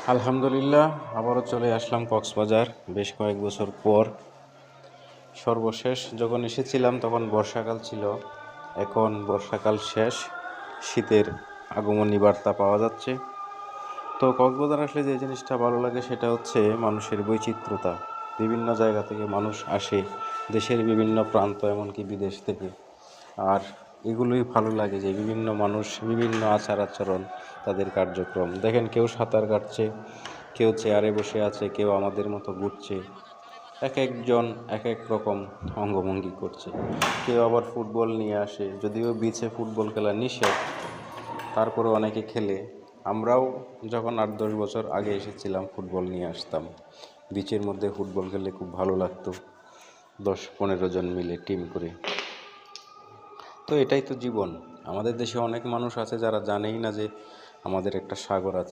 আলহামদুলিল্লাহ, আবারও চলে আসলাম কক্সবাজার বেশ কয়েক বছর পর। সর্বশেষ যখন এসেছিলাম তখন বর্ষাকাল ছিল। এখন বর্ষাকাল শেষ, শীতের আগমনী বার্তা পাওয়া যাচ্ছে। তো কক্সবাজার আসলে যে জিনিসটা ভালো লাগে সেটা হচ্ছে মানুষের বৈচিত্র্যতা। বিভিন্ন জায়গা থেকে মানুষ আসে, দেশের বিভিন্ন প্রান্ত, এমনকি বিদেশ থেকে। আর এগুলোই ভালো লাগে যে বিভিন্ন মানুষ, বিভিন্ন আচার আচরণ, তাদের কার্যক্রম দেখেন। কেউ সাঁতার কাটছে, কেউ চেয়ারে বসে আছে, কেউ আমাদের মতো ঘুরছে। এক একজন এক এক রকম অঙ্গভঙ্গি করছে। কেউ আবার ফুটবল নিয়ে আসে, যদিও বিচে ফুটবল খেলা নিষেধ, তারপরে অনেকে খেলে। আমরাও যখন 8-10 বছর আগে এসেছিলাম ফুটবল নিয়ে আসতাম। বিচের মধ্যে ফুটবল খেললে খুব ভালো লাগতো, 10-15 জন মিলে টিম করে। তো এটাই তো জীবন। আমাদের দেশে অনেক মানুষ আছে যারা জানেই না যে আমাদের একটা সাগর আছে।